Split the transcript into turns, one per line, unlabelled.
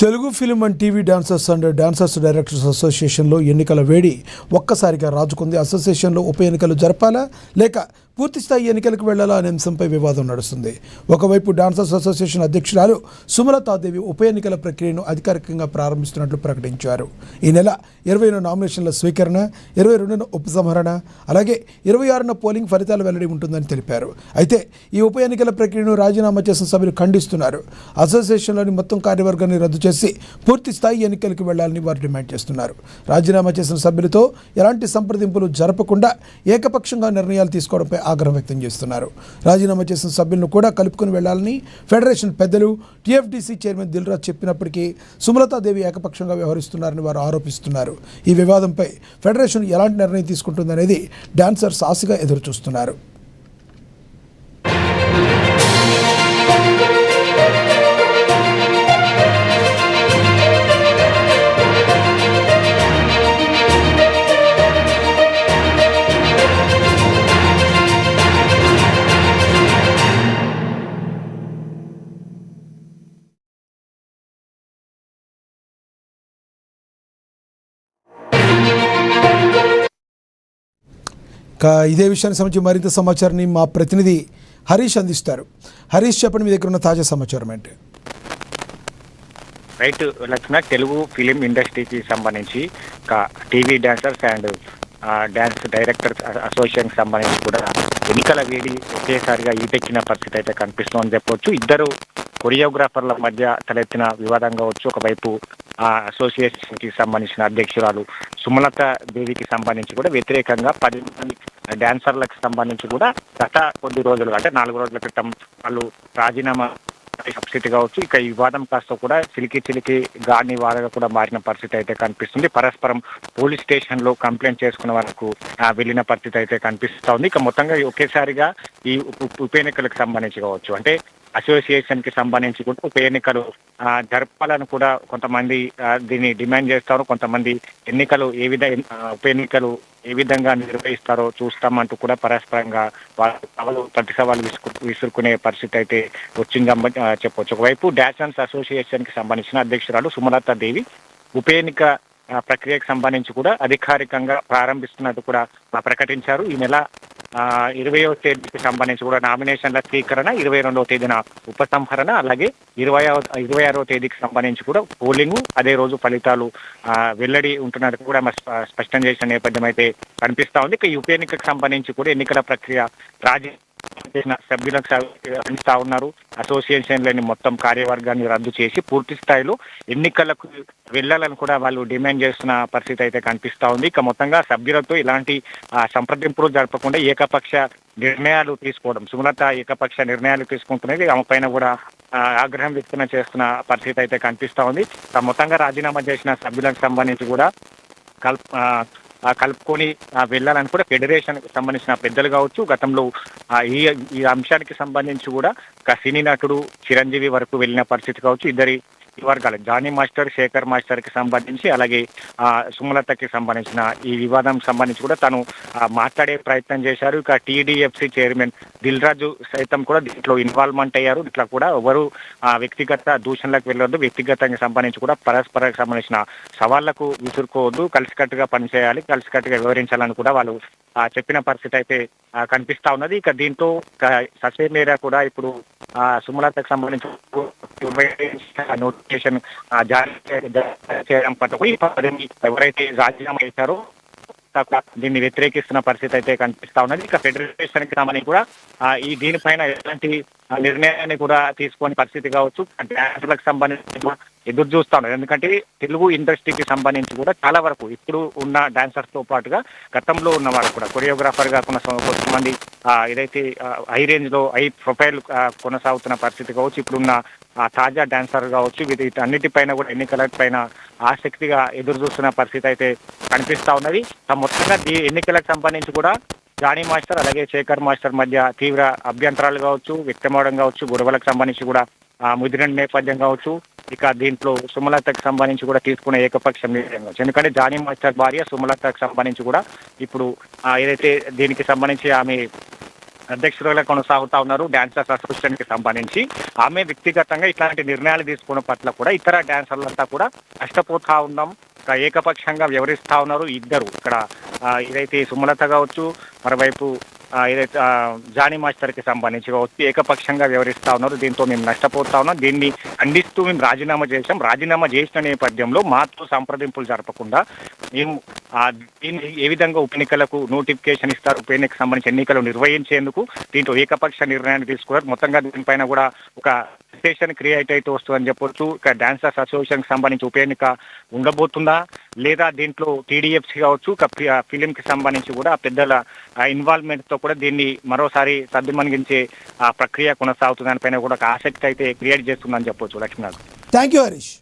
Telugu film and TV dancers and dancers directors అసోసియేషన్లో ఎన్నికల వేడి ఒక్కసారిగా రాజుకుంది. అసోసియేషన్లో ఉప ఎన్నికలు జరపాలా లేక పూర్తిస్థాయి ఎన్నికలకు వెళ్లాలా అనే అంశంపై వివాదం నడుస్తుంది. ఒకవైపు డాన్సర్స్ అసోసియేషన్ అధ్యక్షురాలు సుమలతాదేవి ఉప ఎన్నికల ప్రక్రియను అధికారికంగా ప్రారంభిస్తున్నట్లు ప్రకటించారు. ఈ నెల 20న నామినేషన్ల స్వీకరణ, 22న ఉపసంహరణ, అలాగే 26న పోలింగ్ ఫలితాలు వెల్లడి ఉంటుందని తెలిపారు. అయితే ఈ ఉప ఎన్నికల ప్రక్రియను రాజీనామా చేసిన సభ్యులు ఖండిస్తున్నారు. అసోసియేషన్లోని మొత్తం కార్యవర్గాన్ని రద్దు చేసి పూర్తి స్థాయి ఎన్నికలకు వెళ్లాలని వారు డిమాండ్ చేస్తున్నారు. రాజీనామా చేసిన సభ్యులతో ఎలాంటి సంప్రదింపులు జరపకుండా ఏకపక్షంగా నిర్ణయాలు తీసుకోవడంపై ఆగ్రహం వ్యక్తం చేస్తున్నారు. రాజీనామా చేసిన సభ్యులను కూడా కలుపుకుని వెళ్లాలని ఫెడరేషన్ పెద్దలు, టీఎఫ్డీసీ చైర్మన్ దిల్రాజ్ చెప్పినప్పటికీ సుమలతాదేవి ఏకపక్షంగా వ్యవహరిస్తున్నారని వారు ఆరోపిస్తున్నారు. ఈ వివాదంపై ఫెడరేషన్ ఎలాంటి నిర్ణయం తీసుకుంటుందనేది డాన్సర్స్ ఆశగా ఎదురుచూస్తున్నారు. ఇదే విషయానికి సంబంధించి మరింత సమాచారాన్ని మా ప్రతినిధి హరీష్ అందిస్తారు. హరీష్, చెప్పండి, మీ దగ్గర ఉన్న తాజా సమాచారం ఏంటి?
రైట్ లక్ష్మణ, తెలుగు ఫిలిం ఇండస్ట్రీకి సంబంధించి TV dancers and dance directors అసోసియేషన్కి సంబంధించి కూడా ఎన్నికల వేడి ఒకేసారిగా ఈటెక్కిన పరిస్థితి అయితే కనిపిస్తుందని చెప్పవచ్చు. ఇద్దరు కొరియోగ్రాఫర్ల మధ్య తలెత్తిన వివాదం కావచ్చు. ఒకవైపు అసోసియేషన్ కి సంబంధించిన అధ్యక్షురాలు సుమలతా దేవికి సంబంధించి కూడా వ్యతిరేకంగా 10 మంది డాన్సర్లకు సంబంధించి కూడా గత కొద్ది రోజులు అంటే 4 రోజుల క్రితం వాళ్ళు రాజీనామా పరిస్థితి కావచ్చు. ఇక ఈ వివాదం కాస్త కూడా చిలికి గాని వారగా కూడా మారిన పరిస్థితి అయితే కనిపిస్తుంది. పరస్పరం పోలీస్ స్టేషన్ లో కంప్లైంట్ చేసుకున్న వరకు వెళ్ళిన పరిస్థితి అయితే కనిపిస్తా ఉంది. ఇక మొత్తంగా ఒకేసారిగా ఈ ఉప ఎన్నికలకు సంబంధించి కావచ్చు, అంటే అసోసియేషన్ కి సంబంధించి కూడా ఉప ఎన్నికలు జరపాలని కూడా కొంతమంది దీన్ని డిమాండ్ చేస్తారు. కొంతమంది ఎన్నికలు ఉప ఎన్నికలు ఏ విధంగా నిర్వహిస్తారో చూస్తామంటూ కూడా పరస్పరంగా ప్రతి సవాలు విసురుకునే పరిస్థితి అయితే వచ్చిందని చెప్పవచ్చు. ఒకవైపు డాన్సర్స్ అసోసియేషన్ కి సంబంధించిన అధ్యక్షురాలు సుమలతా దేవి ఉప ఎన్నిక ప్రక్రియకు సంబంధించి కూడా అధికారికంగా ప్రారంభిస్తున్నట్టు కూడా ప్రకటించారు. ఈ నెల 20వ తేదీకి సంబంధించి కూడా నామినేషన్ల స్వీకరణ, 22వ తేదీన ఉపసంహరణ, అలాగే 26వ తేదీకి సంబంధించి కూడా పోలింగ్, అదే రోజు ఫలితాలు వెల్లడి ఉంటున్నట్టు కూడా స్పష్టం చేసిన నేపథ్యం అయితే కనిపిస్తా ఉంది. ఇక ఉప ఎన్నికకు సంబంధించి కూడా ఎన్నికల ప్రక్రియ చేసిన సభ్యులకు అందిస్తా ఉన్నారు. అసోసియేషన్లోని మొత్తం కార్యవర్గాన్ని రద్దు చేసి పూర్తి స్థాయిలో ఎన్నికలకు వెళ్లాలని కూడా వాళ్ళు డిమాండ్ చేస్తున్న పరిస్థితి అయితే కనిపిస్తా ఉంది. ఇక మొత్తంగా సభ్యులతో ఇలాంటి సంప్రదింపులు జరపకుండా ఏకపక్ష నిర్ణయాలు తీసుకోవడం, సుమలత ఏకపక్ష నిర్ణయాలు తీసుకుంటున్నది ఆమె పైన కూడా ఆగ్రహం వ్యక్తం చేస్తున్న పరిస్థితి అయితే కనిపిస్తా ఉంది. మొత్తంగా రాజీనామా చేసిన సభ్యులకు సంబంధించి కూడా కలుపుకొని వెళ్ళాలని కూడా ఫెడరేషన్ సంబంధించిన పెద్దలు కావచ్చు, గతంలో ఈ అంశానికి సంబంధించి కూడా సినీ నటుడు చిరంజీవి వరకు వెళ్ళిన పరిస్థితి కావచ్చు. ఇద్దరి వర్గాలు జానీ మాస్టర్, శేఖర్ మాస్టర్ కి సంబంధించి, అలాగే సుమలతకి సంబంధించిన ఈ వివాదం సంబంధించి కూడా తను మాట్లాడే ప్రయత్నం చేశారు. ఇక టీడీఎఫ్సీ చైర్మన్ దిల్రాజు సైతం కూడా దీంట్లో ఇన్వాల్వ్మెంట్ అయ్యారు. ఇట్లా కూడా ఎవరు వ్యక్తిగత దూషణలకు వెళ్ళొద్దు, వ్యక్తిగతంగా సంబంధించి కూడా పరస్పరకు సంబంధించిన సవాళ్లకు విసురుకోవద్దు, కలిసికట్టుగా పనిచేయాలి, కలిసికట్టుగా వివరించాలని కూడా వాళ్ళు చెప్పిన పరిస్థితి అయితే కనిపిస్తా ఉన్నది. ఇక దీంతో సోషల్ మీడియా కూడా ఇప్పుడు సుమలతకు సంబంధించి నోటిఫికేషన్ జారీ చేయడం పట్ల ఎవరైతే రాజీనామా చేశారో దీన్ని వ్యతిరేకిస్తున్న పరిస్థితి అయితే కనిపిస్తా ఉన్నది. ఇక ఫెడరేషన్ కి సంబంధించి కూడా దీనిపైన ఎలాంటి నిర్ణయాన్ని కూడా తీసుకొని పరిస్థితి కావచ్చు. డాన్సులకు సంబంధించి ఎదురు చూస్తా ఉన్నారు. ఎందుకంటే తెలుగు ఇండస్ట్రీకి సంబంధించి కూడా చాలా వరకు ఇప్పుడు ఉన్న డాన్సర్స్ తో పాటుగా గతంలో ఉన్న వారు కూడా కొరియోగ్రాఫర్ గా కొంతమంది ఏదైతే హై రేంజ్ లో హై ప్రొఫైల్ కొనసాగుతున్న పరిస్థితి కావచ్చు, ఇప్పుడున్న తాజా డాన్సర్ కావచ్చు, వీటన్నిటిపైన కూడా ఎన్నికల పైన ఆసక్తిగా ఎదురు చూస్తున్న పరిస్థితి అయితే కనిపిస్తా ఉన్నది. మొత్తంగా ఈ ఎన్నికలకు సంబంధించి కూడా జానీ మాస్టర్ అలాగే శేఖర్ మాస్టర్ మధ్య తీవ్ర అభ్యంతరాలు కావచ్చు వ్యక్తమవడం కావచ్చు, గొడవలకు సంబంధించి కూడా ముదిరిన నేపథ్యం కావచ్చు. ఇక దీంట్లో సుమలతకు సంబంధించి కూడా తీసుకునే ఏకపక్ష నిర్ణయం కావచ్చు. ఎందుకంటే జానీ మాస్టర్ భార్య సుమలతకు సంబంధించి కూడా ఇప్పుడు ఏదైతే దీనికి సంబంధించి ఆమె అధ్యక్షులుగా కొనసాగుతా ఉన్నారు డాన్సర్స్ అసోసియేషన్ కి సంబంధించి. ఆమె వ్యక్తిగతంగా ఇట్లాంటి నిర్ణయాలు తీసుకోవడం పట్ల కూడా ఇతర డాన్సర్లంతా కూడా నష్టపోతా ఉన్నాం, ఏకపక్షంగా వ్యవహరిస్తా ఉన్నారు ఇద్దరు. ఇక్కడ ఏదైతే సుమలత కావచ్చు, మరోవైపు ఏదైతే జానీ మాస్టర్ కి సంబంధించి కావచ్చు ఏకపక్షంగా వ్యవహరిస్తా ఉన్నారు. దీంతో మేము నష్టపోతా ఉన్నాం. దీన్ని ఖండిస్తూ మేము రాజీనామా చేశాం. రాజీనామా చేసిన నేపథ్యంలో మాతో సంప్రదింపులు జరపకుండా మేము దీన్ని ఏ విధంగా ఉప ఎన్నికలకు నోటిఫికేషన్ ఇస్తారు, ఉప ఎన్నికకు సంబంధించి ఎన్నికలు నిర్వహించేందుకు దీంట్లో ఏకపక్ష నిర్ణయాన్ని తీసుకున్నారు. మొత్తంగా దీనిపైన కూడా ఒక సిచ్యుయేషన్ క్రియేట్ అయితే వస్తుందని చెప్పొచ్చు. ఇక డాన్సర్స్ అసోసియేషన్ కి సంబంధించి ఉప ఎన్నిక ఉండబోతుందా లేదా దీంట్లో టీడీఎఫ్సీ కావచ్చు, ఫిలిం కి సంబంధించి కూడా పెద్దల ఇన్వాల్వ్మెంట్ తో కూడా దీన్ని మరోసారి సద్దుమణిగించే ప్రక్రియ కొనసాగుతుంది దానిపైన కూడా ఒక ఆసక్తి అయితే క్రియేట్ చేస్తుందని చెప్పొచ్చు. లక్ష్మీనాథ్.
Thank you Harish.